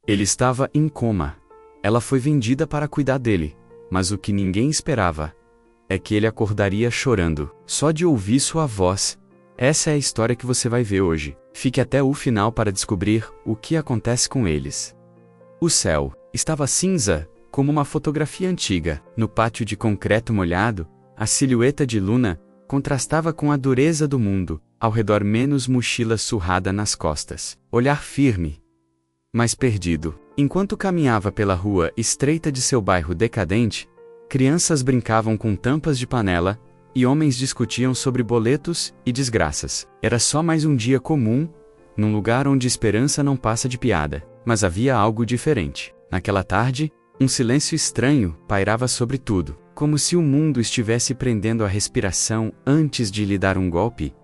Ele estava em coma. Ela foi vendida para cuidar dele, mas o que ninguém esperava é que ele acordaria chorando, só de ouvir sua voz. Essa é a história que você vai ver hoje. Fique até o final para descobrir o que acontece com eles. O céu estava cinza, como uma fotografia antiga. No pátio de concreto molhado, a silhueta de Luna contrastava com a dureza do mundo, ao redor menos mochila surrada nas costas. Olhar firme, mas perdido. Enquanto caminhava pela rua estreita de seu bairro decadente, crianças brincavam com tampas de panela e homens discutiam sobre boletos e desgraças. Era só mais um dia comum, num lugar onde esperança não passa de piada. Mas havia algo diferente. Naquela tarde, um silêncio estranho pairava sobre tudo, como se o mundo estivesse prendendo a respiração antes de lhe dar um golpe.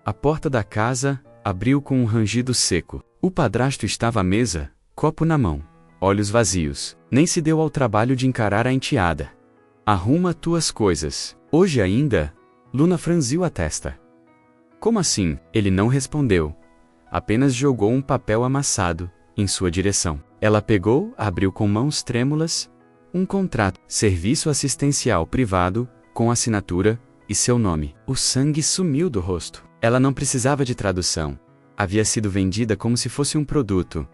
A porta da casa abriu com um rangido seco. O padrasto estava à mesa, copo na mão, olhos vazios. Nem se deu ao trabalho de encarar a enteada. Arruma tuas coisas. Hoje ainda? Luna franziu a testa. Como assim? Ele não respondeu. Apenas jogou um papel amassado em sua direção. Ela pegou, abriu com mãos trêmulas, um contrato, serviço assistencial privado, com assinatura e seu nome. O sangue sumiu do rosto. Ela não precisava de tradução. Havia sido vendida como se fosse um produto.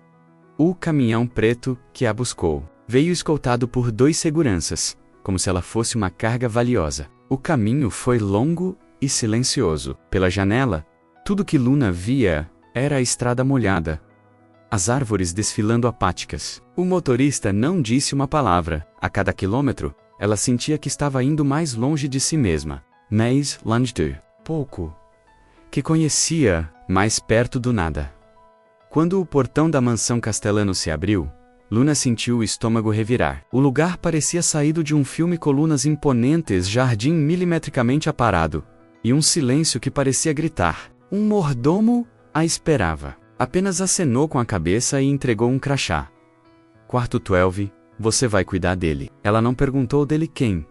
O caminhão preto que a buscou veio escoltado por 2 seguranças, como se ela fosse uma carga valiosa. O caminho foi longo e silencioso. Pela janela, tudo que Luna via era a estrada molhada, as árvores desfilando apáticas. O motorista não disse uma palavra. A cada quilômetro, ela sentia que estava indo mais longe de si mesma. Mais longe de pouco que conhecia, mais perto do nada. Quando o portão da mansão Castellano se abriu, Luna sentiu o estômago revirar. O lugar parecia saído de um filme, colunas imponentes, jardim milimetricamente aparado, e um silêncio que parecia gritar. Um mordomo a esperava. Apenas acenou com a cabeça e entregou um crachá. Quarto 12, você vai cuidar dele. Ela não perguntou dele quem,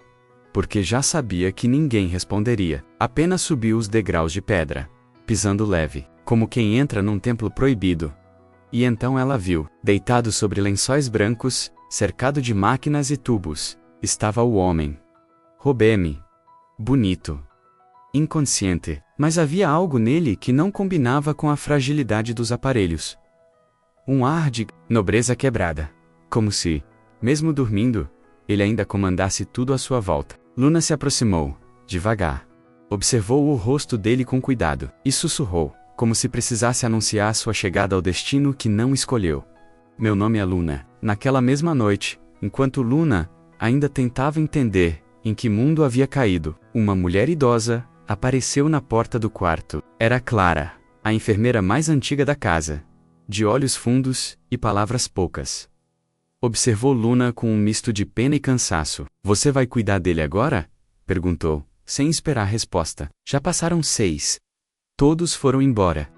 porque já sabia que ninguém responderia. Apenas subiu os degraus de pedra, pisando leve, como quem entra num templo proibido. E então ela viu, deitado sobre lençóis brancos, cercado de máquinas e tubos, estava o homem. Robeme. Bonito. Inconsciente, mas havia algo nele que não combinava com a fragilidade dos aparelhos. Um ar de nobreza quebrada, como se, mesmo dormindo, ele ainda comandasse tudo à sua volta. Luna se aproximou, devagar. Observou o rosto dele com cuidado, e sussurrou, como se precisasse anunciar sua chegada ao destino que não escolheu. Meu nome é Luna. Naquela mesma noite, enquanto Luna ainda tentava entender em que mundo havia caído, uma mulher idosa apareceu na porta do quarto. Era Clara, a enfermeira mais antiga da casa, de olhos fundos e palavras poucas. Observou Luna com um misto de pena e cansaço. Você vai cuidar dele agora? Perguntou, sem esperar resposta. Já passaram 6. Todos foram embora.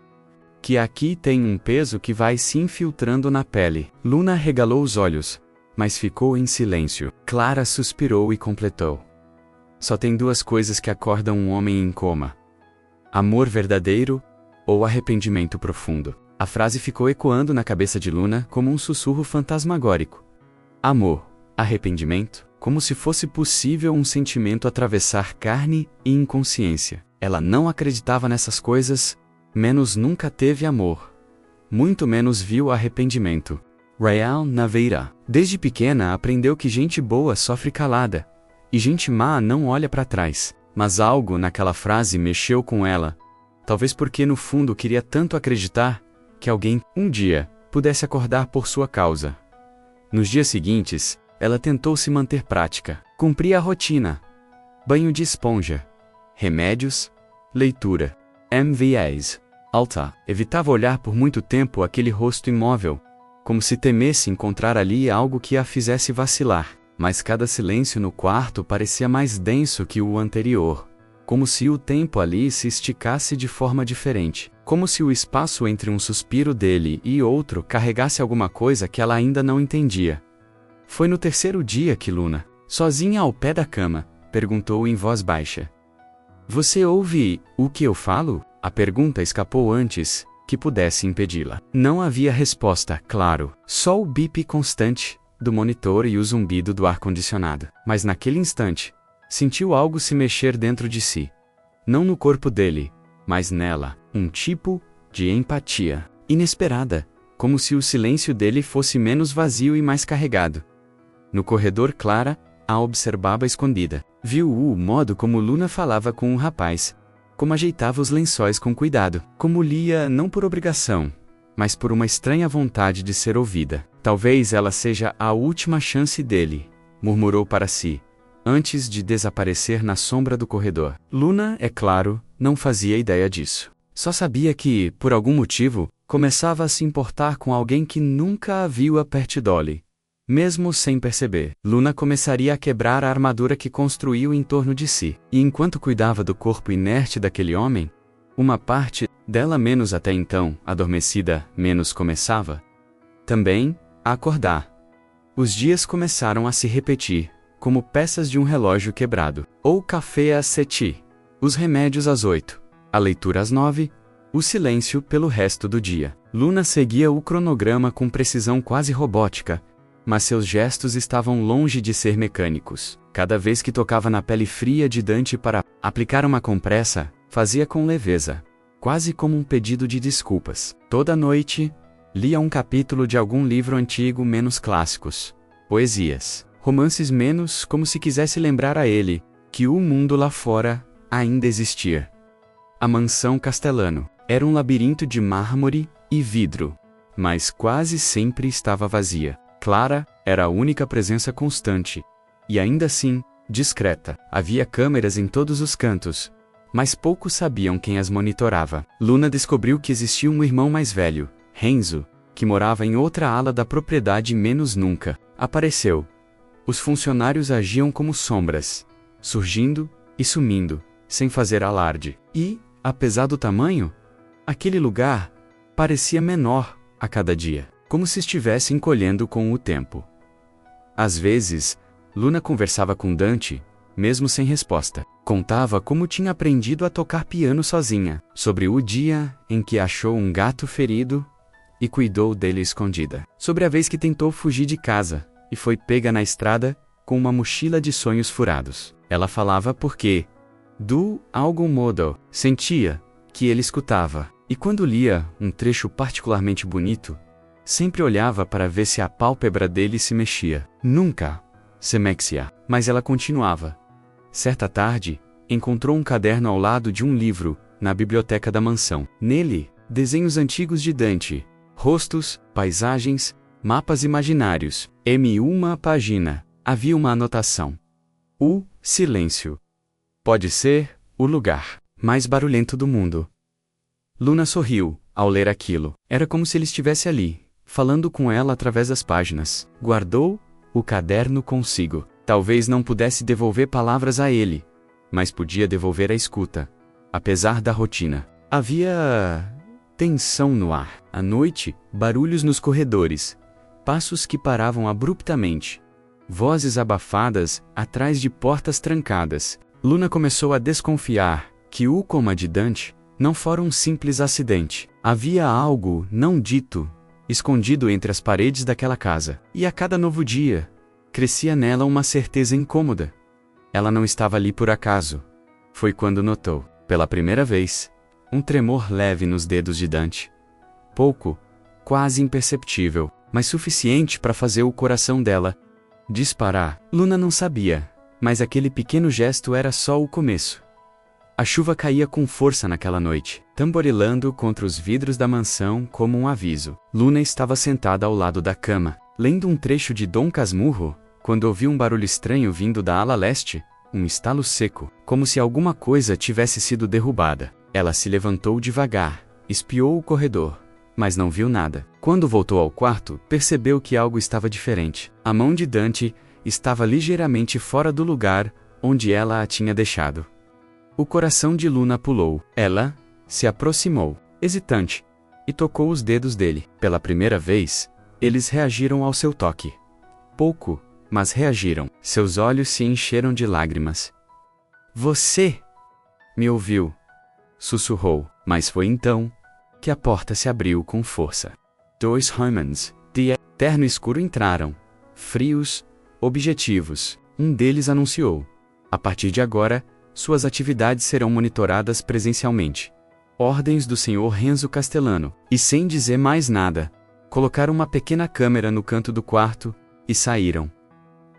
Que aqui tem um peso que vai se infiltrando na pele. Luna regalou os olhos, mas ficou em silêncio. Clara suspirou e completou. Só tem 2 coisas que acordam um homem em coma: amor verdadeiro ou arrependimento profundo. A frase ficou ecoando na cabeça de Luna como um sussurro fantasmagórico. Amor, arrependimento, como se fosse possível um sentimento atravessar carne e inconsciência. Ela não acreditava nessas coisas, menos nunca teve amor. Muito menos viu arrependimento. Real Naveira. Desde pequena aprendeu que gente boa sofre calada, e gente má não olha para trás. Mas algo naquela frase mexeu com ela. Talvez porque no fundo queria tanto acreditar que alguém, um dia, pudesse acordar por sua causa. Nos dias seguintes, ela tentou se manter prática. Cumpria a rotina. Banho de esponja. Remédios. Leitura. MVAs. Alta. Evitava olhar por muito tempo aquele rosto imóvel, como se temesse encontrar ali algo que a fizesse vacilar. Mas cada silêncio no quarto parecia mais denso que o anterior, como se o tempo ali se esticasse de forma diferente, como se o espaço entre um suspiro dele e outro carregasse alguma coisa que ela ainda não entendia. Foi no 3º dia que Luna, sozinha ao pé da cama, perguntou em voz baixa. Você ouve o que eu falo? A pergunta escapou antes que pudesse impedi-la. Não havia resposta, claro, só o bip constante do monitor e o zumbido do ar-condicionado. Mas naquele instante, sentiu algo se mexer dentro de si. Não no corpo dele, mas nela, um tipo de empatia inesperada, como se o silêncio dele fosse menos vazio e mais carregado. No corredor, Clara a observava escondida. Viu o modo como Luna falava com o rapaz, como ajeitava os lençóis com cuidado, como lia não por obrigação, mas por uma estranha vontade de ser ouvida. Talvez ela seja a última chance dele, murmurou para si, antes de desaparecer na sombra do corredor. Luna, é claro, não fazia ideia disso. Só sabia que, por algum motivo, começava a se importar com alguém que nunca a viu a perto Dolly. Mesmo sem perceber, Luna começaria a quebrar a armadura que construiu em torno de si. E enquanto cuidava do corpo inerte daquele homem, uma parte dela menos até então, adormecida, menos começava também a acordar. Os dias começaram a se repetir, como peças de um relógio quebrado. Ou café às 7, os remédios às 8, a leitura às 9, o silêncio pelo resto do dia. Luna seguia o cronograma com precisão quase robótica, mas seus gestos estavam longe de ser mecânicos. Cada vez que tocava na pele fria de Dante para aplicar uma compressa, fazia com leveza, quase como um pedido de desculpas. Toda noite, lia um capítulo de algum livro antigo menos clássicos, poesias, romances menos como se quisesse lembrar a ele que o mundo lá fora ainda existia. A mansão Castellano era um labirinto de mármore e vidro, mas quase sempre estava vazia. Clara era a única presença constante, e ainda assim, discreta. Havia câmeras em todos os cantos, mas poucos sabiam quem as monitorava. Luna descobriu que existia um irmão mais velho, Renzo, que morava em outra ala da propriedade e menos nunca apareceu. Os funcionários agiam como sombras, surgindo e sumindo, sem fazer alarde. E, apesar do tamanho, aquele lugar parecia menor a cada dia, como se estivesse encolhendo com o tempo. Às vezes, Luna conversava com Dante, mesmo sem resposta. Contava como tinha aprendido a tocar piano sozinha, sobre o dia em que achou um gato ferido e cuidou dele escondida, sobre a vez que tentou fugir de casa e foi pega na estrada com uma mochila de sonhos furados. Ela falava porque, do algum modo, sentia que ele escutava, e quando lia um trecho particularmente bonito, sempre olhava para ver se a pálpebra dele se mexia. Nunca se mexia. Mas ela continuava. Certa tarde, encontrou um caderno ao lado de um livro, na biblioteca da mansão. Nele, desenhos antigos de Dante, rostos, paisagens, mapas imaginários. Em uma página, havia uma anotação. O silêncio pode ser o lugar mais barulhento do mundo. Luna sorriu ao ler aquilo. Era como se ele estivesse ali, falando com ela através das páginas. Guardou o caderno consigo. Talvez não pudesse devolver palavras a ele, mas podia devolver a escuta. Apesar da rotina, havia tensão no ar. À noite, barulhos nos corredores, passos que paravam abruptamente, vozes abafadas atrás de portas trancadas. Luna começou a desconfiar que o coma de Dante não fora um simples acidente. Havia algo não dito, escondido entre as paredes daquela casa. E a cada novo dia, crescia nela uma certeza incômoda. Ela não estava ali por acaso. Foi quando notou, pela primeira vez, um tremor leve nos dedos de Dante. Pouco, quase imperceptível, mas suficiente para fazer o coração dela disparar. Luna não sabia, mas aquele pequeno gesto era só o começo. A chuva caía com força naquela noite, tamborilando contra os vidros da mansão como um aviso. Luna estava sentada ao lado da cama, lendo um trecho de Dom Casmurro, quando ouviu um barulho estranho vindo da ala leste, um estalo seco, como se alguma coisa tivesse sido derrubada. Ela se levantou devagar, espiou o corredor, mas não viu nada. Quando voltou ao quarto, percebeu que algo estava diferente. A mão de Dante estava ligeiramente fora do lugar onde ela a tinha deixado. O coração de Luna pulou. Ela se aproximou, hesitante, e tocou os dedos dele. Pela primeira vez, eles reagiram ao seu toque. Pouco, mas reagiram. Seus olhos se encheram de lágrimas. "Você me ouviu", sussurrou, mas foi então que a porta se abriu com força. Dois homens, de terno escuro entraram, frios, objetivos. Um deles anunciou: a partir de agora, suas atividades serão monitoradas presencialmente. Ordens do Sr. Renzo Castellano. E sem dizer mais nada, colocaram uma pequena câmera no canto do quarto e saíram.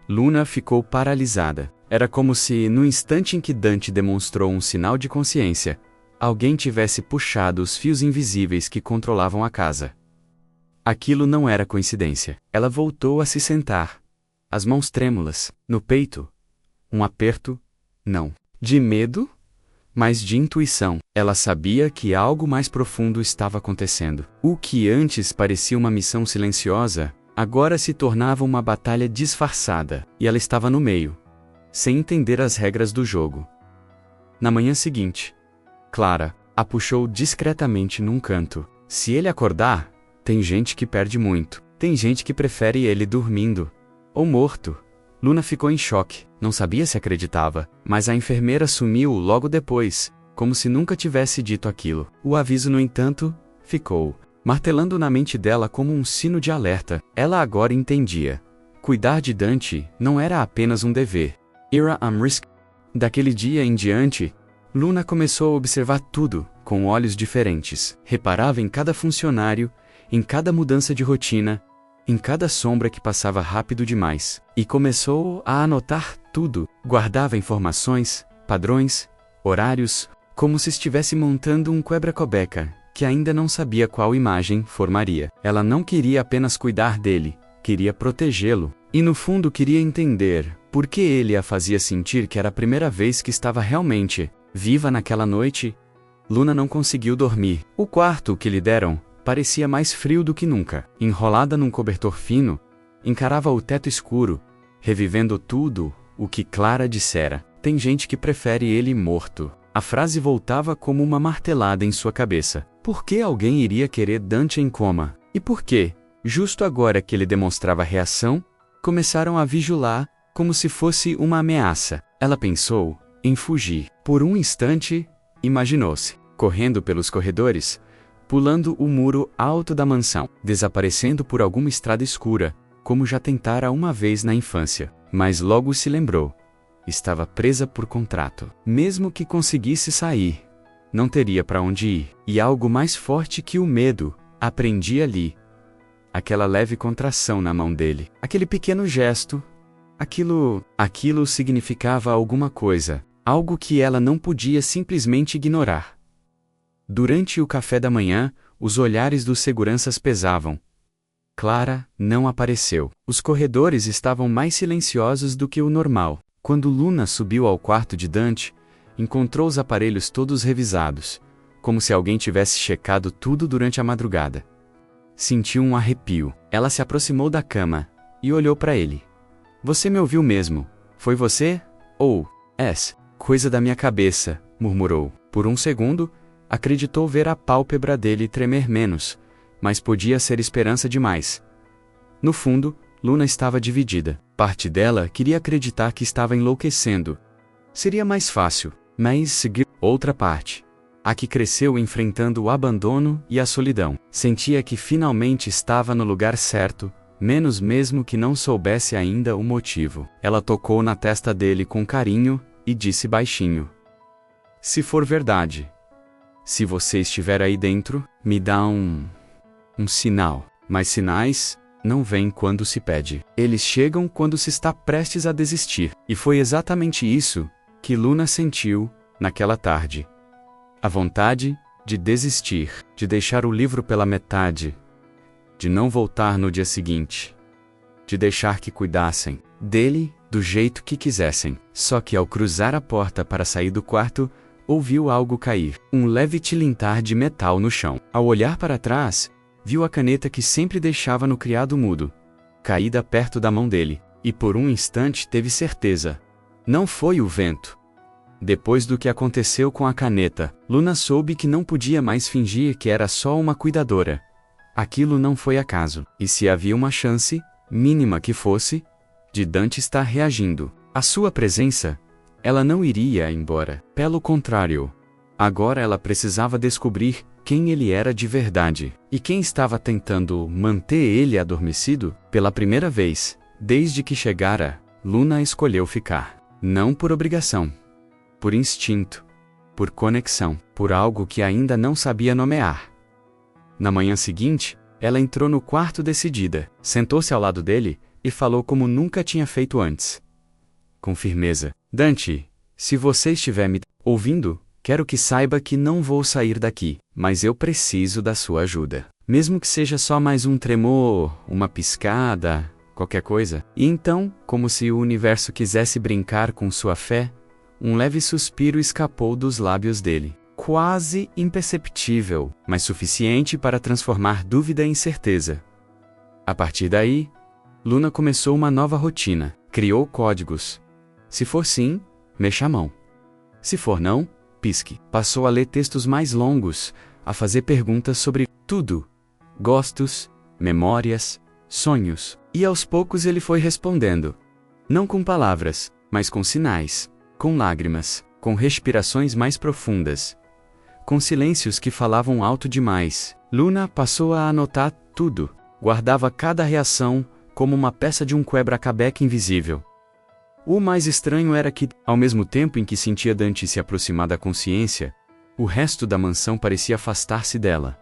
Luna ficou paralisada. Era como se, no instante em que Dante demonstrou um sinal de consciência, alguém tivesse puxado os fios invisíveis que controlavam a casa. Aquilo não era coincidência. Ela voltou a se sentar, as mãos trêmulas, no peito. Um aperto, não de medo, mas de intuição. Ela sabia que algo mais profundo estava acontecendo. O que antes parecia uma missão silenciosa, agora se tornava uma batalha disfarçada, e ela estava no meio, sem entender as regras do jogo. Na manhã seguinte, Clara a puxou discretamente num canto. Se ele acordar, tem gente que perde muito. Tem gente que prefere ele dormindo ou morto. Luna ficou em choque, não sabia se acreditava, mas a enfermeira sumiu logo depois, como se nunca tivesse dito aquilo. O aviso, no entanto, ficou martelando na mente dela como um sino de alerta. Ela agora entendia. Cuidar de Dante não era apenas um dever. Era um risco. Daquele dia em diante, Luna começou a observar tudo com olhos diferentes. Reparava em cada funcionário, em cada mudança de rotina, em cada sombra que passava rápido demais. E começou a anotar tudo. Guardava informações, padrões, horários, como se estivesse montando um quebra-cobeca, que ainda não sabia qual imagem formaria. Ela não queria apenas cuidar dele, queria protegê-lo. E no fundo queria entender por que ele a fazia sentir que era a primeira vez que estava realmente viva naquela noite. Luna não conseguiu dormir. O quarto que lhe deram parecia mais frio do que nunca. Enrolada num cobertor fino, encarava o teto escuro, revivendo tudo o que Clara dissera. Tem gente que prefere ele morto. A frase voltava como uma martelada em sua cabeça. Por que alguém iria querer Dante em coma? E por que, justo agora que ele demonstrava reação, começaram a vigilar como se fosse uma ameaça? Ela pensou em fugir. Por um instante, imaginou-se correndo pelos corredores, pulando o muro alto da mansão, desaparecendo por alguma estrada escura, como já tentara uma vez na infância. Mas logo se lembrou. Estava presa por contrato. Mesmo que conseguisse sair, não teria para onde ir. E algo mais forte que o medo aprendia ali. Aquela leve contração na mão dele. Aquele pequeno gesto. Aquilo significava alguma coisa. Algo que ela não podia simplesmente ignorar. Durante o café da manhã, os olhares dos seguranças pesavam. Clara não apareceu. Os corredores estavam mais silenciosos do que o normal. Quando Luna subiu ao quarto de Dante, encontrou os aparelhos todos revisados, como se alguém tivesse checado tudo durante a madrugada. Sentiu um arrepio. Ela se aproximou da cama e olhou para ele. Você me ouviu mesmo? Foi você? Ou, coisa da minha cabeça, murmurou. Por um segundo, acreditou ver a pálpebra dele tremer menos, mas podia ser esperança demais. No fundo, Luna estava dividida. Parte dela queria acreditar que estava enlouquecendo. Seria mais fácil, mas seguir. Outra parte, a que cresceu enfrentando o abandono e a solidão, sentia que finalmente estava no lugar certo, menos mesmo que não soubesse ainda o motivo. Ela tocou na testa dele com carinho e disse baixinho: se for verdade, se você estiver aí dentro, me dá um sinal. Mas sinais não vêm quando se pede. Eles chegam quando se está prestes a desistir. E foi exatamente isso que Luna sentiu naquela tarde. A vontade de desistir, de deixar o livro pela metade, de não voltar no dia seguinte, de deixar que cuidassem dele do jeito que quisessem. Só que ao cruzar a porta para sair do quarto, ouviu algo cair, um leve tilintar de metal no chão. Ao olhar para trás, viu a caneta que sempre deixava no criado mudo, caída perto da mão dele, e por um instante teve certeza. Não foi o vento. Depois do que aconteceu com a caneta, Luna soube que não podia mais fingir que era só uma cuidadora. Aquilo não foi acaso, e se havia uma chance, mínima que fosse, de Dante estar reagindo à sua presença, ela não iria embora. Pelo contrário, agora ela precisava descobrir quem ele era de verdade. E quem estava tentando manter ele adormecido? Pela primeira vez, desde que chegara, Luna escolheu ficar. Não por obrigação. Por instinto. Por conexão. Por algo que ainda não sabia nomear. Na manhã seguinte, ela entrou no quarto decidida, sentou-se ao lado dele e falou como nunca tinha feito antes. Com firmeza. Dante, se você estiver me ouvindo, quero que saiba que não vou sair daqui, mas eu preciso da sua ajuda. Mesmo que seja só mais um tremor, uma piscada, qualquer coisa. E então, como se o universo quisesse brincar com sua fé, um leve suspiro escapou dos lábios dele. Quase imperceptível, mas suficiente para transformar dúvida em certeza. A partir daí, Luna começou uma nova rotina. Criou códigos. Se for sim, mexa a mão. Se for não, pisque. Passou a ler textos mais longos, a fazer perguntas sobre tudo. Gostos, memórias, sonhos. E aos poucos ele foi respondendo. Não com palavras, mas com sinais, com lágrimas, com respirações mais profundas, com silêncios que falavam alto demais. Luna passou a anotar tudo. Guardava cada reação como uma peça de um quebra-cabeça invisível. O mais estranho era que, ao mesmo tempo em que sentia Dante se aproximar da consciência, o resto da mansão parecia afastar-se dela.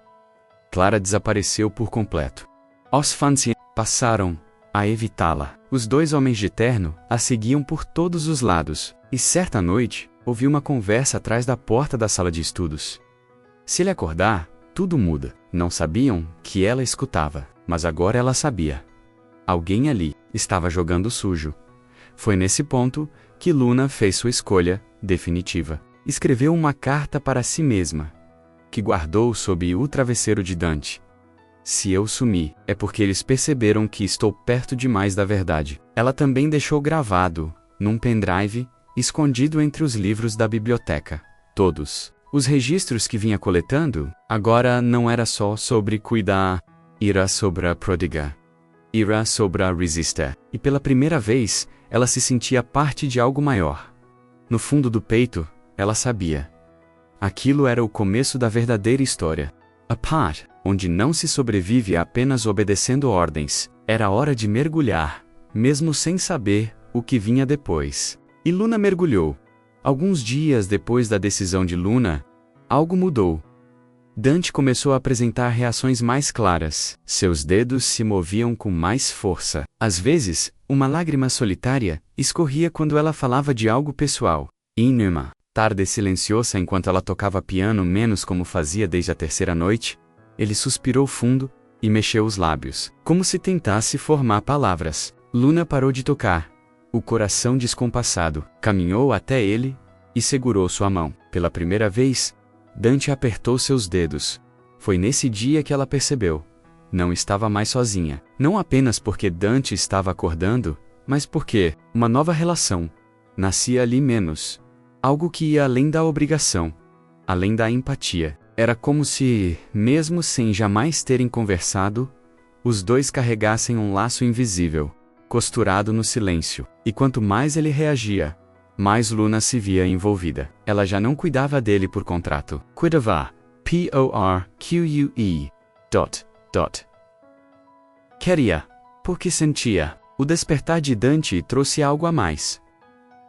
Clara desapareceu por completo. Os fãs passaram a evitá-la. Os dois homens de terno a seguiam por todos os lados, e certa noite, ouviu uma conversa atrás da porta da sala de estudos. Se ele acordar, tudo muda. Não sabiam que ela escutava, mas agora ela sabia. Alguém ali estava jogando sujo. Foi nesse ponto que Luna fez sua escolha definitiva. Escreveu uma carta para si mesma, que guardou sob o travesseiro de Dante. Se eu sumir, é porque eles perceberam que estou perto demais da verdade. Ela também deixou gravado, num pendrive, escondido entre os livros da biblioteca. Todos os registros que vinha coletando, agora não era só sobre cuidar, era sobre a pródiga, era sobre a resistir. E pela primeira vez, ela se sentia parte de algo maior. No fundo do peito, ela sabia. Aquilo era o começo da verdadeira história. A parte onde não se sobrevive apenas obedecendo ordens. Era hora de mergulhar, mesmo sem saber o que vinha depois. E Luna mergulhou. Alguns dias depois da decisão de Luna, algo mudou. Dante começou a apresentar reações mais claras. Seus dedos se moviam com mais força. Às vezes, uma lágrima solitária escorria quando ela falava de algo pessoal. E numa tarde silenciosa enquanto ela tocava piano menos como fazia desde a terceira noite, ele suspirou fundo e mexeu os lábios, como se tentasse formar palavras. Luna parou de tocar. O coração descompassado, caminhou até ele e segurou sua mão. Pela primeira vez, Dante apertou seus dedos. Foi nesse dia que ela percebeu. Não estava mais sozinha. Não apenas porque Dante estava acordando, mas porque uma nova relação nascia ali menos. Algo que ia além da obrigação, além da empatia. Era como se, mesmo sem jamais terem conversado, os dois carregassem um laço invisível, costurado no silêncio. E quanto mais ele reagia, mais Luna se via envolvida. Ela já não cuidava dele por contrato. Cuidava. P-O-R-Q-U-E. Queria. Porque sentia. O despertar de Dante trouxe algo a mais.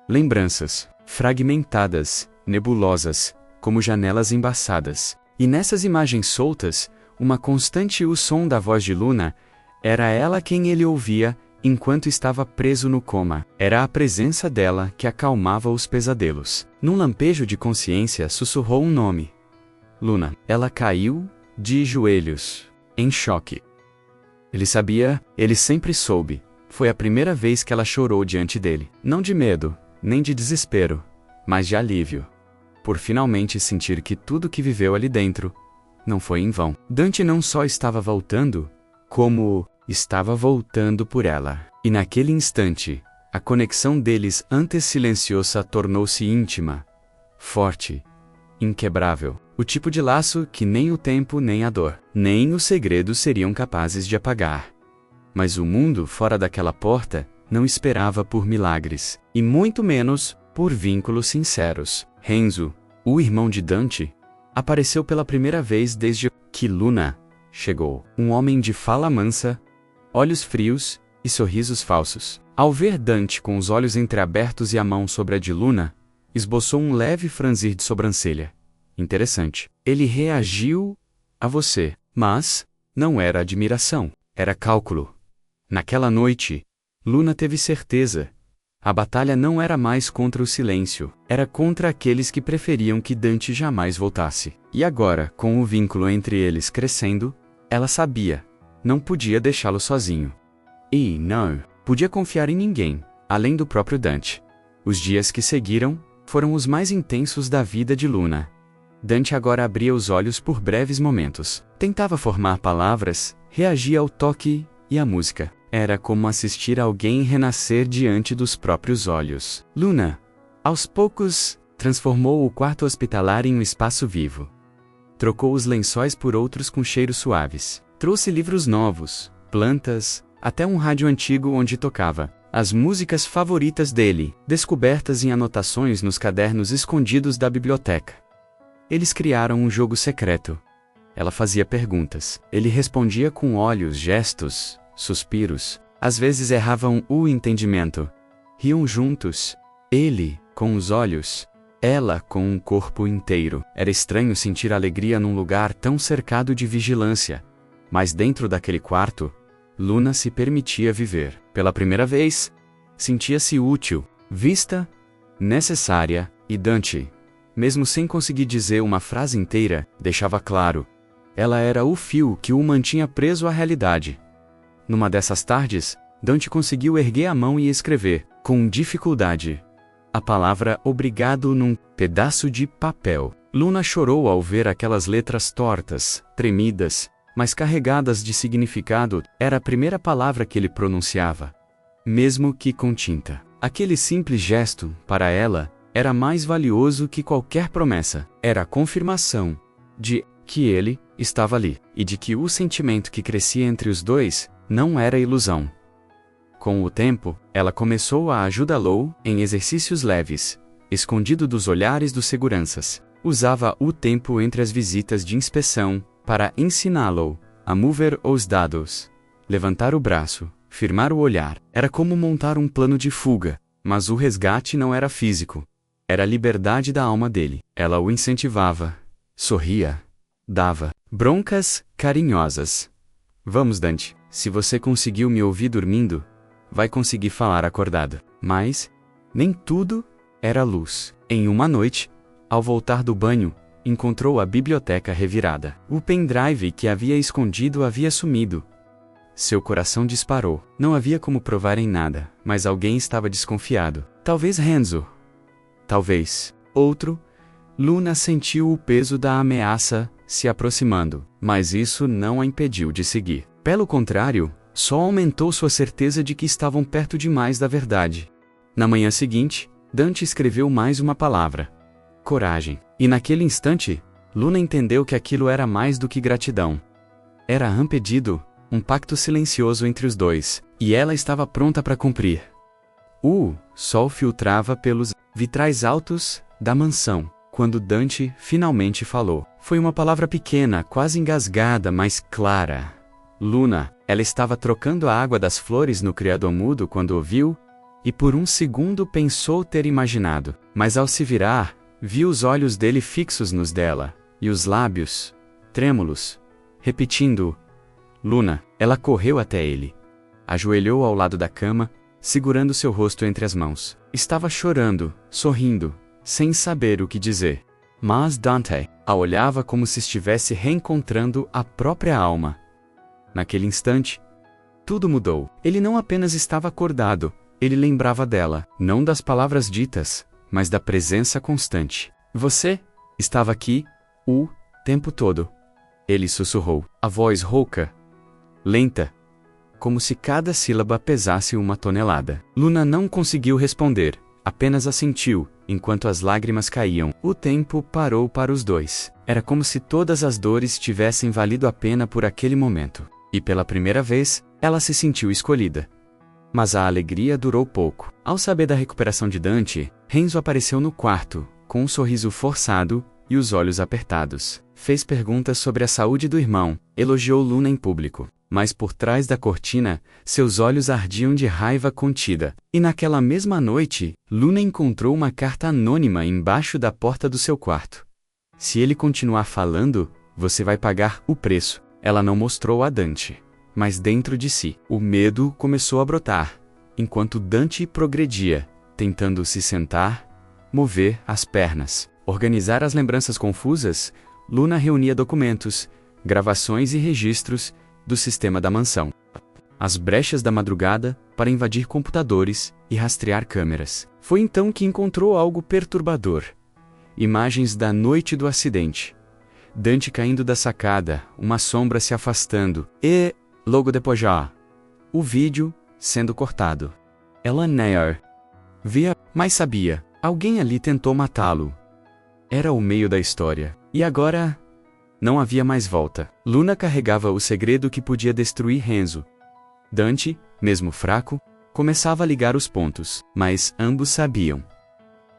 Lembranças. Fragmentadas, nebulosas, como janelas embaçadas. E nessas imagens soltas, uma constante o som da voz de Luna, era ela quem ele ouvia enquanto estava preso no coma. Era a presença dela que acalmava os pesadelos. Num lampejo de consciência, sussurrou um nome. Luna. Ela caiu de joelhos, em choque. Ele sabia, ele sempre soube. Foi a primeira vez que ela chorou diante dele. Não de medo, nem de desespero, mas de alívio. Por finalmente sentir que tudo que viveu ali dentro não foi em vão. Dante não só estava voltando, como estava voltando por ela. E naquele instante, a conexão deles antes silenciosa tornou-se íntima, forte, inquebrável. O tipo de laço que nem o tempo, nem a dor, nem os segredos seriam capazes de apagar. Mas o mundo fora daquela porta não esperava por milagres, e muito menos por vínculos sinceros. Renzo, o irmão de Dante, apareceu pela primeira vez desde que Luna chegou. Um homem de fala mansa, olhos frios e sorrisos falsos. Ao ver Dante com os olhos entreabertos e a mão sobre a de Luna, esboçou um leve franzir de sobrancelha. Interessante. Ele reagiu a você, mas não era admiração, era cálculo. Naquela noite, Luna teve certeza. A batalha não era mais contra o silêncio, era contra aqueles que preferiam que Dante jamais voltasse. E agora, com o vínculo entre eles crescendo, ela sabia, não podia deixá-lo sozinho. E não podia confiar em ninguém, além do próprio Dante. Os dias que seguiram foram os mais intensos da vida de Luna. Dante agora abria os olhos por breves momentos. Tentava formar palavras, reagia ao toque e à música. Era como assistir alguém renascer diante dos próprios olhos. Luna, aos poucos, transformou o quarto hospitalar em um espaço vivo. Trocou os lençóis por outros com cheiros suaves. Trouxe livros novos, plantas, até um rádio antigo onde tocava as músicas favoritas dele, descobertas em anotações nos cadernos escondidos da biblioteca. Eles criaram um jogo secreto. Ela fazia perguntas. Ele respondia com olhos, gestos, suspiros. Às vezes erravam o entendimento. Riam juntos. Ele, com os olhos. Ela, com um corpo inteiro. Era estranho sentir alegria num lugar tão cercado de vigilância. Mas dentro daquele quarto, Luna se permitia viver. Pela primeira vez, sentia-se útil, vista, necessária, e Dante, mesmo sem conseguir dizer uma frase inteira, deixava claro. Ela era o fio que o mantinha preso à realidade. Numa dessas tardes, Dante conseguiu erguer a mão e escrever, com dificuldade, a palavra obrigado num pedaço de papel. Luna chorou ao ver aquelas letras tortas, tremidas, mas carregadas de significado. Era a primeira palavra que ele pronunciava, mesmo que com tinta. Aquele simples gesto, para ela, era mais valioso que qualquer promessa. Era a confirmação de que ele estava ali, e de que o sentimento que crescia entre os dois não era ilusão. Com o tempo, ela começou a ajudá-lo em exercícios leves, escondido dos olhares dos seguranças. Usava o tempo entre as visitas de inspeção para ensiná-lo a mover os dados, levantar o braço, firmar o olhar. Era como montar um plano de fuga, mas o resgate não era físico. Era a liberdade da alma dele. Ela o incentivava, sorria, dava broncas carinhosas. Vamos, Dante, se você conseguiu me ouvir dormindo, vai conseguir falar acordado. Mas nem tudo era luz. Em uma noite, ao voltar do banho, encontrou a biblioteca revirada. O pendrive que havia escondido havia sumido. Seu coração disparou. Não havia como provar em nada, mas alguém estava desconfiado. Talvez Renzo. Talvez outro. Luna sentiu o peso da ameaça se aproximando, mas isso não a impediu de seguir. Pelo contrário, só aumentou sua certeza de que estavam perto demais da verdade. Na manhã seguinte, Dante escreveu mais uma palavra: coragem. E naquele instante, Luna entendeu que aquilo era mais do que gratidão. Era um pedido, um pacto silencioso entre os dois, e ela estava pronta para cumprir. O sol filtrava pelos vitrais altos da mansão, quando Dante finalmente falou. Foi uma palavra pequena, quase engasgada, mas clara. Luna. Ela estava trocando a água das flores no criado mudo quando ouviu, e por um segundo pensou ter imaginado. Mas ao se virar, viu os olhos dele fixos nos dela, e os lábios, trêmulos, repetindo: Luna. Ela correu até ele. Ajoelhou ao lado da cama, segurando seu rosto entre as mãos. Estava chorando, sorrindo, sem saber o que dizer. Mas Dante a olhava como se estivesse reencontrando a própria alma. Naquele instante, tudo mudou. Ele não apenas estava acordado, ele lembrava dela, não das palavras ditas, mas da presença constante. Você estava aqui o tempo todo. Ele sussurrou, a voz rouca, lenta, como se cada sílaba pesasse uma tonelada. Luna não conseguiu responder, apenas assentiu, enquanto as lágrimas caíam. O tempo parou para os dois. Era como se todas as dores tivessem valido a pena por aquele momento. E pela primeira vez, ela se sentiu escolhida. Mas a alegria durou pouco. Ao saber da recuperação de Dante, Renzo apareceu no quarto, com um sorriso forçado, e os olhos apertados. Fez perguntas sobre a saúde do irmão, elogiou Luna em público. Mas por trás da cortina, seus olhos ardiam de raiva contida. E naquela mesma noite, Luna encontrou uma carta anônima embaixo da porta do seu quarto. Se ele continuar falando, você vai pagar o preço. Ela não mostrou a Dante. Mas dentro de si, o medo começou a brotar, enquanto Dante progredia, tentando se sentar, mover as pernas, organizar as lembranças confusas. Luna reunia documentos, gravações e registros do sistema da mansão. As brechas da madrugada para invadir computadores e rastrear câmeras. Foi então que encontrou algo perturbador. Imagens da noite do acidente. Dante caindo da sacada, uma sombra se afastando e, logo depois já, o vídeo sendo cortado. Ela Nair via, mas sabia, alguém ali tentou matá-lo. Era o meio da história. E agora, não havia mais volta. Luna carregava o segredo que podia destruir Renzo. Dante, mesmo fraco, começava a ligar os pontos, mas ambos sabiam.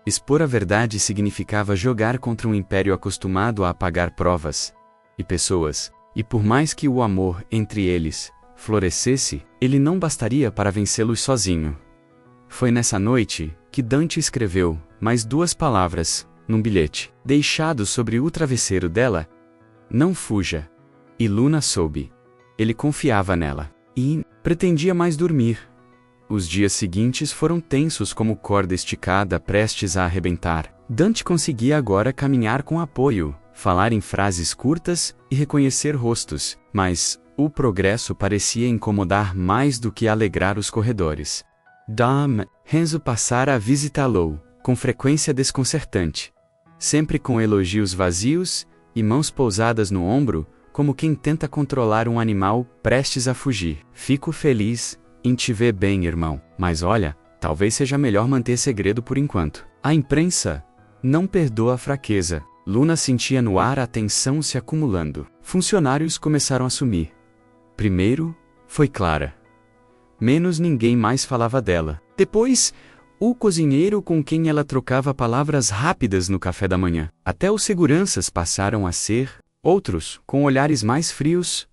Expor a verdade significava jogar contra um império acostumado a apagar provas e pessoas, e por mais que o amor entre eles florescesse, ele não bastaria para vencê-los sozinho. Foi nessa noite que Dante escreveu mais 2 palavras num bilhete, deixado sobre o travesseiro dela: não fuja. E Luna soube. Ele confiava nela. E pretendia mais dormir. Os dias seguintes foram tensos como corda esticada prestes a arrebentar. Dante conseguia agora caminhar com apoio, falar em frases curtas e reconhecer rostos, mas o progresso parecia incomodar mais do que alegrar os corredores. Renzo passara a visitá-lo, com frequência desconcertante. Sempre com elogios vazios e mãos pousadas no ombro, como quem tenta controlar um animal prestes a fugir. Fico feliz em te ver bem, irmão, mas olha, talvez seja melhor manter segredo por enquanto. A imprensa não perdoa a fraqueza. Luna sentia no ar a tensão se acumulando. Funcionários começaram a sumir. Primeiro, foi Clara. Menos ninguém mais falava dela. Depois, o cozinheiro com quem ela trocava palavras rápidas no café da manhã. Até os seguranças passaram a ser, outros, com olhares mais frios,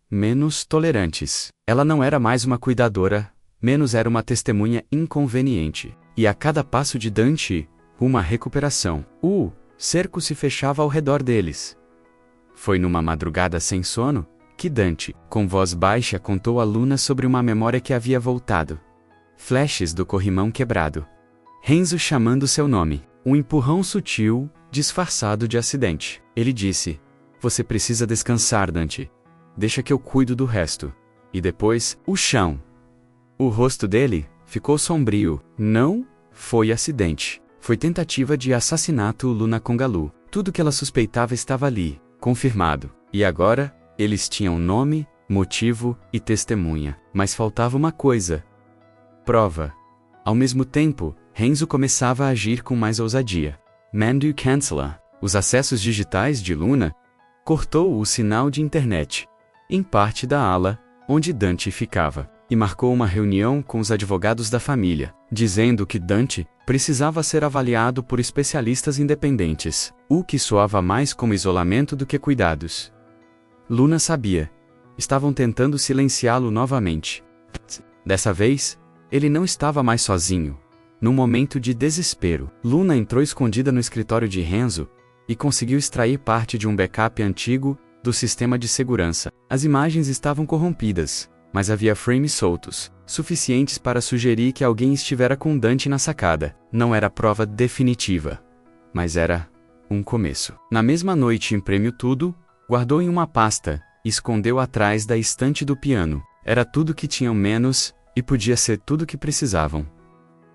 menos tolerantes. Ela não era mais uma cuidadora, menos era uma testemunha inconveniente. E a cada passo de Dante, uma recuperação. O cerco se fechava ao redor deles. Foi numa madrugada sem sono que Dante, com voz baixa, contou a Luna sobre uma memória que havia voltado. Flashes do corrimão quebrado. Renzo chamando seu nome. Um empurrão sutil, disfarçado de acidente. Ele disse: você precisa descansar, Dante. Deixa que eu cuido do resto. E depois, o chão. O rosto dele ficou sombrio. Não foi acidente. Foi tentativa de assassinato. Luna Congalu. Tudo que ela suspeitava estava ali, confirmado. E agora, eles tinham nome, motivo e testemunha. Mas faltava uma coisa. Prova. Ao mesmo tempo, Renzo começava a agir com mais ousadia. Mandu cancela os acessos digitais de Luna. Cortou o sinal de internet, em parte da ala onde Dante ficava, e marcou uma reunião com os advogados da família, dizendo que Dante precisava ser avaliado por especialistas independentes, o que soava mais como isolamento do que cuidados. Luna sabia. Estavam tentando silenciá-lo novamente. Dessa vez, ele não estava mais sozinho. Num momento de desespero, Luna entrou escondida no escritório de Renzo e conseguiu extrair parte de um backup antigo do sistema de segurança. As imagens estavam corrompidas, mas havia frames soltos, suficientes para sugerir que alguém estivera com Dante na sacada. Não era prova definitiva, mas era um começo. Na mesma noite imprimiu tudo, guardou em uma pasta e escondeu atrás da estante do piano. Era tudo que tinham menos e podia ser tudo que precisavam.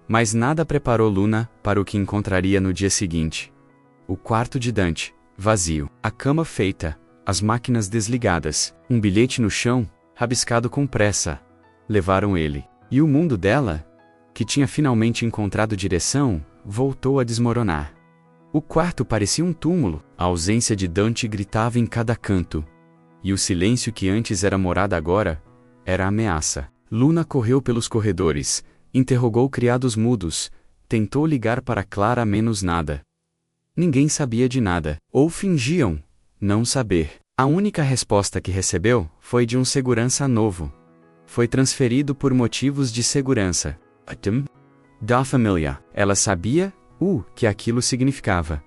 Mas nada preparou Luna para o que encontraria no dia seguinte. O quarto de Dante, vazio. A cama feita, as máquinas desligadas, um bilhete no chão, rabiscado com pressa. Levaram ele. E o mundo dela, que tinha finalmente encontrado direção, voltou a desmoronar. O quarto parecia um túmulo. A ausência de Dante gritava em cada canto. E o silêncio que antes era morada agora, era ameaça. Luna correu pelos corredores, interrogou criados mudos, tentou ligar para Clara menos nada. Ninguém sabia de nada, ou fingiam não saber. A única resposta que recebeu foi de um segurança novo. Foi transferido por motivos de segurança. Da família. Ela sabia o que aquilo significava.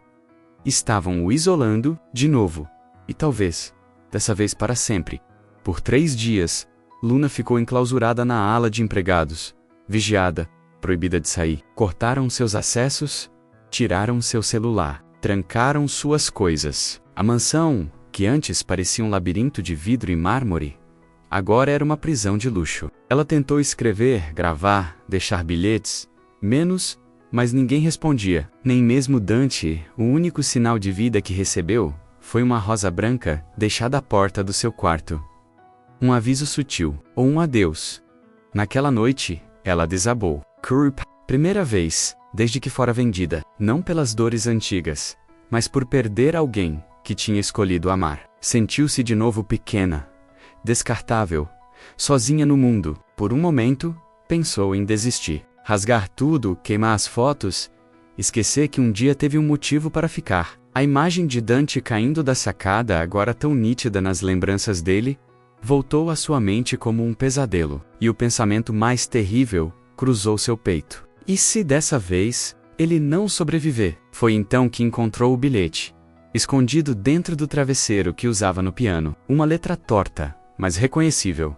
Estavam o isolando, de novo. E talvez, dessa vez para sempre. Por 3 dias, Luna ficou enclausurada na ala de empregados, vigiada, proibida de sair. Cortaram seus acessos, tiraram seu celular, trancaram suas coisas. A mansão, que antes parecia um labirinto de vidro e mármore, agora era uma prisão de luxo. Ela tentou escrever, gravar, deixar bilhetes, mas ninguém respondia. Nem mesmo Dante, o único sinal de vida que recebeu, foi uma rosa branca deixada à porta do seu quarto. Um aviso sutil, ou um adeus. Naquela noite, ela desabou. Primeira vez, desde que fora vendida, não pelas dores antigas, mas por perder alguém que tinha escolhido amar. Sentiu-se de novo pequena, descartável, sozinha no mundo. Por um momento, pensou em desistir. Rasgar tudo, queimar as fotos, esquecer que um dia teve um motivo para ficar. A imagem de Dante caindo da sacada, agora tão nítida nas lembranças dele, voltou à sua mente como um pesadelo. E o pensamento mais terrível cruzou seu peito. E se dessa vez, ele não sobreviver? Foi então que encontrou o bilhete, escondido dentro do travesseiro que usava no piano. Uma letra torta, mas reconhecível.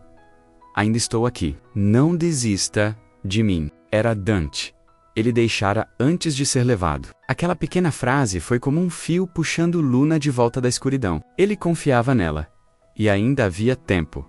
Ainda estou aqui. Não desista de mim. Era Dante. Ele deixara antes de ser levado. Aquela pequena frase foi como um fio puxando Luna de volta da escuridão. Ele confiava nela. E ainda havia tempo.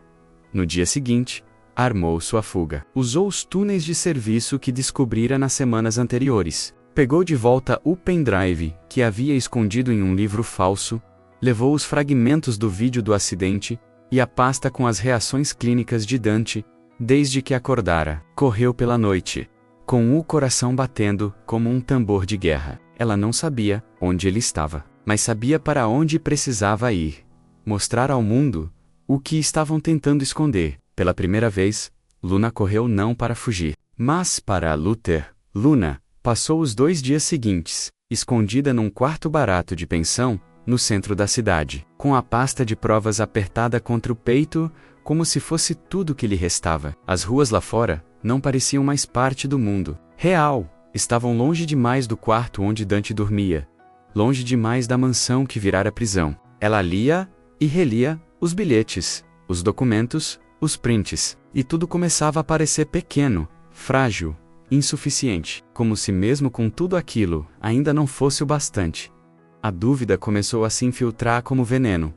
No dia seguinte, armou sua fuga. Usou os túneis de serviço que descobrira nas semanas anteriores. Pegou de volta o pendrive que havia escondido em um livro falso, levou os fragmentos do vídeo do acidente e a pasta com as reações clínicas de Dante, desde que acordara. Correu pela noite, com o coração batendo como um tambor de guerra. Ela não sabia onde ele estava, mas sabia para onde precisava ir. Mostrar ao mundo o que estavam tentando esconder. Pela primeira vez, Luna correu não para fugir, mas para lutar. Luna passou os 2 dias seguintes, escondida num quarto barato de pensão, no centro da cidade, com a pasta de provas apertada contra o peito, como se fosse tudo que lhe restava. As ruas lá fora não pareciam mais parte do mundo real. Estavam longe demais do quarto onde Dante dormia, longe demais da mansão que virara prisão. Ela lia e relia os bilhetes, os documentos, os prints, e tudo começava a parecer pequeno, frágil, insuficiente, como se mesmo com tudo aquilo, ainda não fosse o bastante. A dúvida começou a se infiltrar como veneno.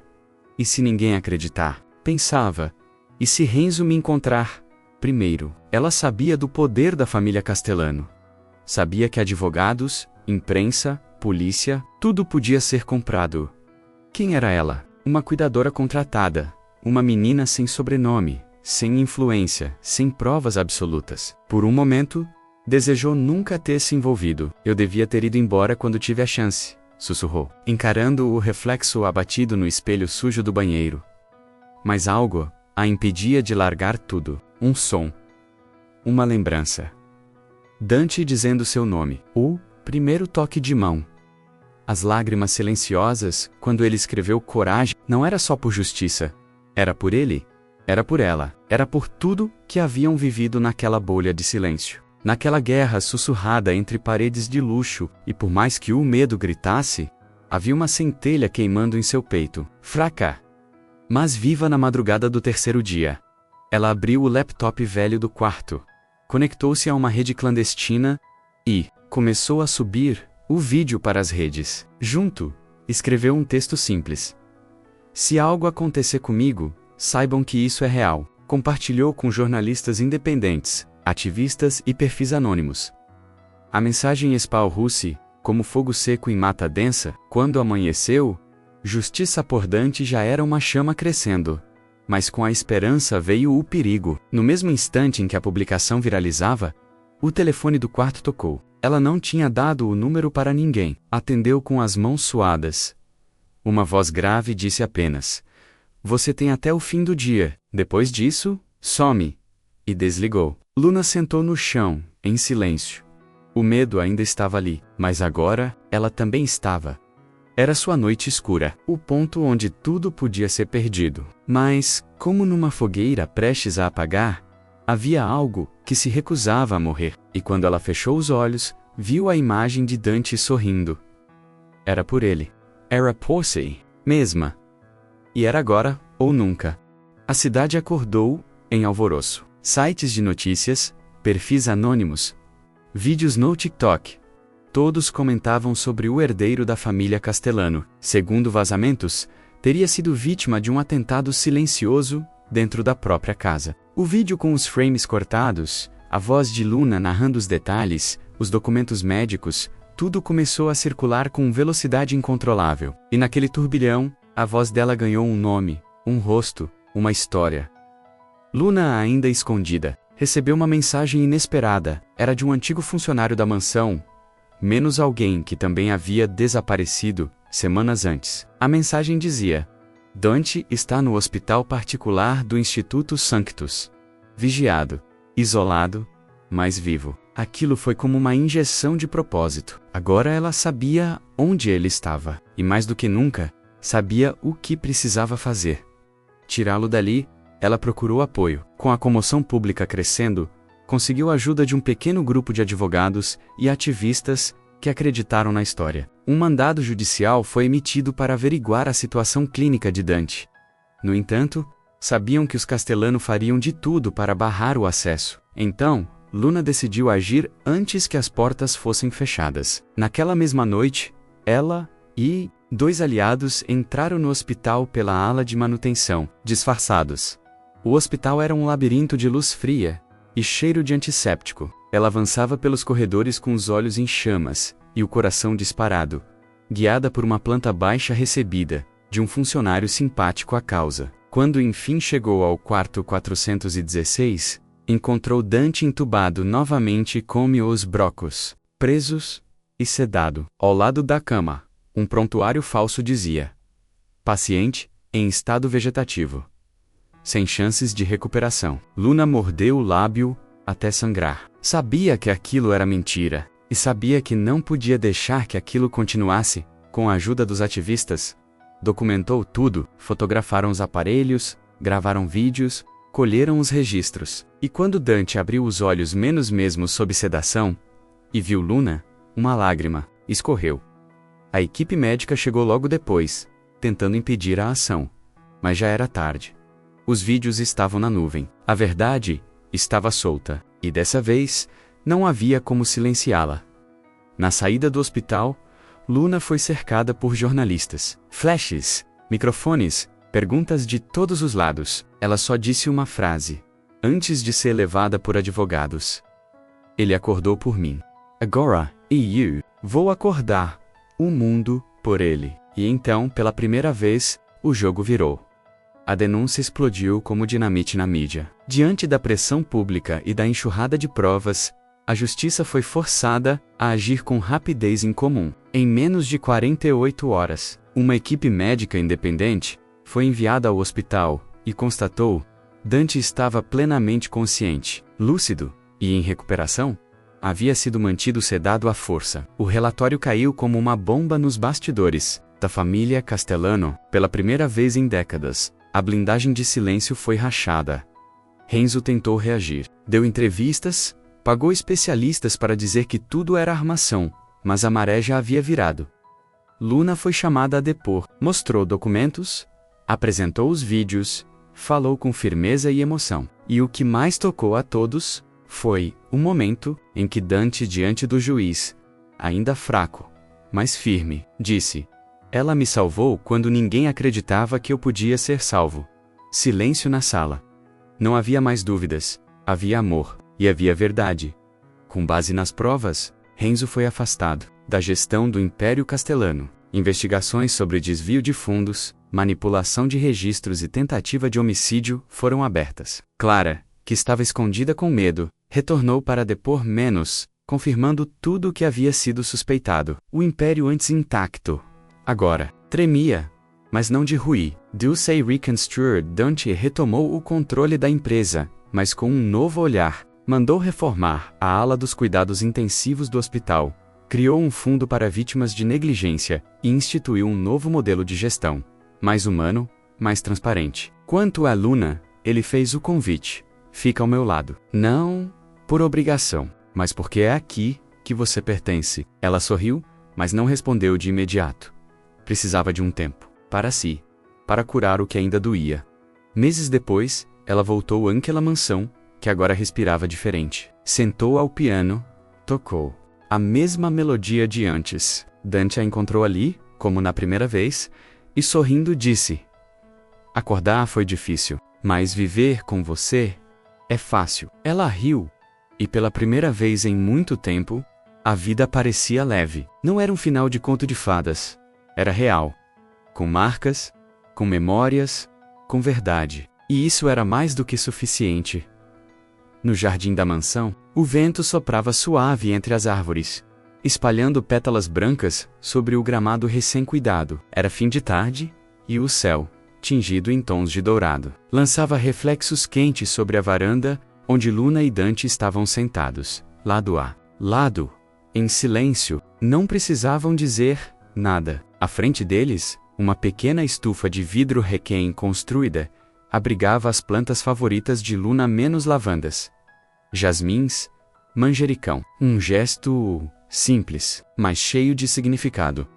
E se ninguém acreditar? Pensava. E se Renzo me encontrar? Primeiro, ela sabia do poder da família Castellano. Sabia que advogados, imprensa, polícia, tudo podia ser comprado. Quem era ela? Uma cuidadora contratada, uma menina sem sobrenome, sem influência, sem provas absolutas. Por um momento, desejou nunca ter se envolvido. Eu devia ter ido embora quando tive a chance, sussurrou, encarando o reflexo abatido no espelho sujo do banheiro. Mas algo a impedia de largar tudo. Um som. Uma lembrança. Dante dizendo seu nome. O primeiro toque de mão. As lágrimas silenciosas, quando ele escreveu coragem, não era só por justiça. Era por ele. Era por ela. Era por tudo que haviam vivido naquela bolha de silêncio. Naquela guerra sussurrada entre paredes de luxo, e por mais que o medo gritasse, havia uma centelha queimando em seu peito, fraca, mas viva na madrugada do 3º dia. Ela abriu o laptop velho do quarto, conectou-se a uma rede clandestina e começou a subir o vídeo para as redes. Junto, escreveu um texto simples. Se algo acontecer comigo, saibam que isso é real. Compartilhou com jornalistas independentes, ativistas e perfis anônimos. A mensagem esparrou-se, como fogo seco em mata densa. Quando amanheceu, justiça por Dante já era uma chama crescendo. Mas com a esperança veio o perigo. No mesmo instante em que a publicação viralizava, o telefone do quarto tocou. Ela não tinha dado o número para ninguém. Atendeu com as mãos suadas. Uma voz grave disse apenas: "Você tem até o fim do dia. Depois disso, some." E desligou. Luna sentou no chão, em silêncio. O medo ainda estava ali, mas agora, ela também estava. Era sua noite escura, o ponto onde tudo podia ser perdido. Mas, como numa fogueira prestes a apagar, havia algo que se recusava a morrer. E quando ela fechou os olhos, viu a imagem de Dante sorrindo. Era por ele. Era por si mesma. E era agora, ou nunca. A cidade acordou, em alvoroço. Sites de notícias, perfis anônimos, vídeos no TikTok. Todos comentavam sobre o herdeiro da família Castellano. Segundo vazamentos, teria sido vítima de um atentado silencioso dentro da própria casa. O vídeo com os frames cortados, a voz de Luna narrando os detalhes, os documentos médicos, tudo começou a circular com velocidade incontrolável. E naquele turbilhão, a voz dela ganhou um nome, um rosto, uma história. Luna, ainda escondida, recebeu uma mensagem inesperada. Era de um antigo funcionário da mansão, menos alguém que também havia desaparecido semanas antes. A mensagem dizia: Dante está no hospital particular do Instituto Sanctus. Vigiado, isolado, mas vivo. Aquilo foi como uma injeção de propósito. Agora ela sabia onde ele estava. E mais do que nunca, sabia o que precisava fazer. Tirá-lo dali, ela procurou apoio. Com a comoção pública crescendo, conseguiu a ajuda de um pequeno grupo de advogados e ativistas que acreditaram na história. Um mandado judicial foi emitido para averiguar a situação clínica de Dante. No entanto, sabiam que os Castellano fariam de tudo para barrar o acesso. Então, Luna decidiu agir antes que as portas fossem fechadas. Naquela mesma noite, ela e 2 aliados entraram no hospital pela ala de manutenção, disfarçados. O hospital era um labirinto de luz fria e cheiro de antisséptico. Ela avançava pelos corredores com os olhos em chamas e o coração disparado, guiada por uma planta baixa recebida de um funcionário simpático à causa. Quando enfim chegou ao quarto 416, encontrou Dante entubado novamente com os brocos, presos e sedado. Ao lado da cama, um prontuário falso dizia: paciente em estado vegetativo, sem chances de recuperação. Luna mordeu o lábio até sangrar. Sabia que aquilo era mentira, e sabia que não podia deixar que aquilo continuasse. Com a ajuda dos ativistas, documentou tudo, fotografaram os aparelhos, gravaram vídeos, colheram os registros. E quando Dante abriu os olhos menos mesmo sob sedação, e viu Luna, uma lágrima escorreu. A equipe médica chegou logo depois, tentando impedir a ação. Mas já era tarde. Os vídeos estavam na nuvem. A verdade estava solta, e dessa vez, não havia como silenciá-la. Na saída do hospital, Luna foi cercada por jornalistas. Flashes, microfones, perguntas de todos os lados. Ela só disse uma frase, antes de ser levada por advogados: ele acordou por mim. Agora, eu vou acordar o mundo por ele. E então, pela primeira vez, o jogo virou. A denúncia explodiu como dinamite na mídia. Diante da pressão pública e da enxurrada de provas, a justiça foi forçada a agir com rapidez incomum. Em menos de 48 horas, uma equipe médica independente foi enviada ao hospital e constatou: Dante estava plenamente consciente, lúcido e em recuperação. Havia sido mantido sedado à força. O relatório caiu como uma bomba nos bastidores da família Castellano. Pela primeira vez em décadas, a blindagem de silêncio foi rachada. Renzo tentou reagir. Deu entrevistas, pagou especialistas para dizer que tudo era armação, mas a maré já havia virado. Luna foi chamada a depor, mostrou documentos, apresentou os vídeos, falou com firmeza e emoção. E o que mais tocou a todos foi o momento em que Dante, diante do juiz, ainda fraco, mas firme, disse: ela me salvou quando ninguém acreditava que eu podia ser salvo. Silêncio na sala. Não havia mais dúvidas, havia amor, e havia verdade. Com base nas provas, Renzo foi afastado da gestão do Império Castellano. Investigações sobre desvio de fundos, manipulação de registros e tentativa de homicídio foram abertas. Clara, que estava escondida com medo, retornou para depor menos, confirmando tudo o que havia sido suspeitado. O Império antes intacto, agora, tremia, mas não de ruir. Dulce Reconstrued Dante retomou o controle da empresa, mas com um novo olhar, Mandou reformar a ala dos cuidados intensivos do hospital, criou um fundo para vítimas de negligência e instituiu um novo modelo de gestão, mais humano, mais transparente. Quanto a Luna, ele fez o convite. Fica ao meu lado. Não por obrigação, mas porque é aqui que você pertence. Ela sorriu, mas não respondeu de imediato. Precisava de um tempo, para si, para curar o que ainda doía. Meses depois, ela voltou àquela mansão, que agora respirava diferente. Sentou ao piano, tocou a mesma melodia de antes. Dante a encontrou ali, como na primeira vez, e sorrindo disse: acordar foi difícil, mas viver com você é fácil. Ela riu, e pela primeira vez em muito tempo, a vida parecia leve. Não era um final de conto de fadas. Era real. Com marcas, com memórias, com verdade. E isso era mais do que suficiente. No jardim da mansão, o vento soprava suave entre as árvores, espalhando pétalas brancas sobre o gramado recém-cuidado. Era fim de tarde, e o céu, tingido em tons de dourado, lançava reflexos quentes sobre a varanda, onde Luna e Dante estavam sentados, lado a lado, em silêncio. Não precisavam dizer nada. À frente deles, uma pequena estufa de vidro recém-construída abrigava as plantas favoritas de Luna menos lavandas, jasmins, manjericão. Um gesto simples, mas cheio de significado.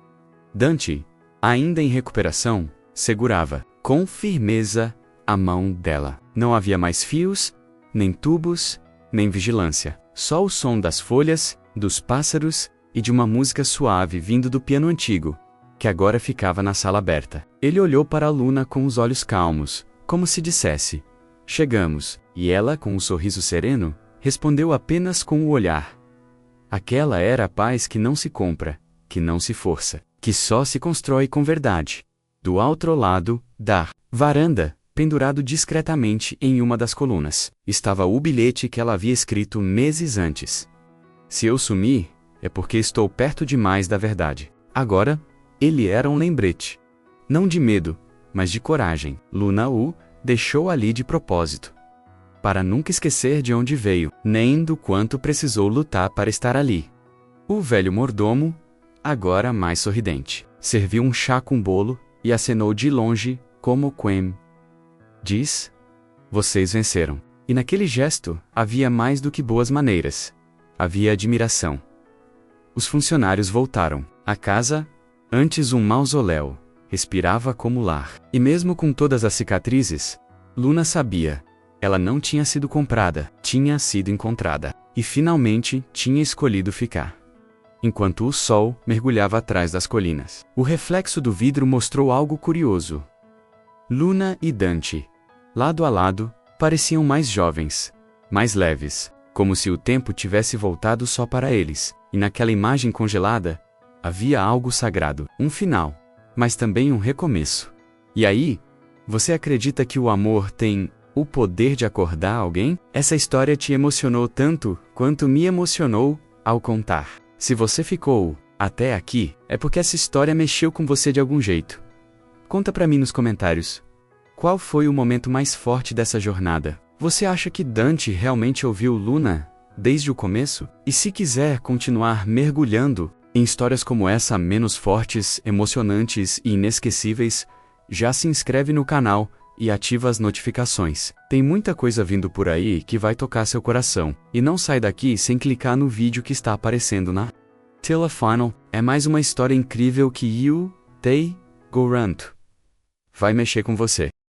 Dante, ainda em recuperação, segurava, com firmeza, a mão dela. Não havia mais fios, nem tubos, nem vigilância. Só o som das folhas, dos pássaros e de uma música suave vindo do piano antigo, que agora ficava na sala aberta. Ele olhou para a Luna com os olhos calmos, como se dissesse: chegamos, e ela, com um sorriso sereno, respondeu apenas com o olhar. Aquela era a paz que não se compra, que não se força, que só se constrói com verdade. Do outro lado da varanda, pendurado discretamente em uma das colunas, estava o bilhete que ela havia escrito meses antes. Se eu sumir, é porque estou perto demais da verdade. Agora, ele era um lembrete. Não de medo, mas de coragem. Luna o deixou ali de propósito, para nunca esquecer de onde veio, nem do quanto precisou lutar para estar ali. O velho mordomo, agora mais sorridente, serviu um chá com bolo e acenou de longe, como quem diz: vocês venceram. E naquele gesto havia mais do que boas maneiras. Havia admiração. Os funcionários voltaram. A casa, antes um mausoléu, respirava como lar. E mesmo com todas as cicatrizes, Luna sabia. Ela não tinha sido comprada, tinha sido encontrada. E finalmente tinha escolhido ficar. Enquanto o sol mergulhava atrás das colinas, o reflexo do vidro mostrou algo curioso. Luna e Dante, lado a lado, pareciam mais jovens, mais leves, como se o tempo tivesse voltado só para eles. E naquela imagem congelada, havia algo sagrado, um final, mas também um recomeço. E aí, você acredita que o amor tem o poder de acordar alguém? Essa história te emocionou tanto quanto me emocionou ao contar. Se você ficou até aqui, é porque essa história mexeu com você de algum jeito. Conta pra mim nos comentários. Qual foi o momento mais forte dessa jornada? Você acha que Dante realmente ouviu Luna desde o começo? E se quiser continuar mergulhando em histórias como essa, menos fortes, emocionantes e inesquecíveis, já se inscreve no canal e ativa as notificações. Tem muita coisa vindo por aí que vai tocar seu coração. E não sai daqui sem clicar no vídeo que está aparecendo na tela final. É mais uma história incrível que You Te Garanto vai mexer com você.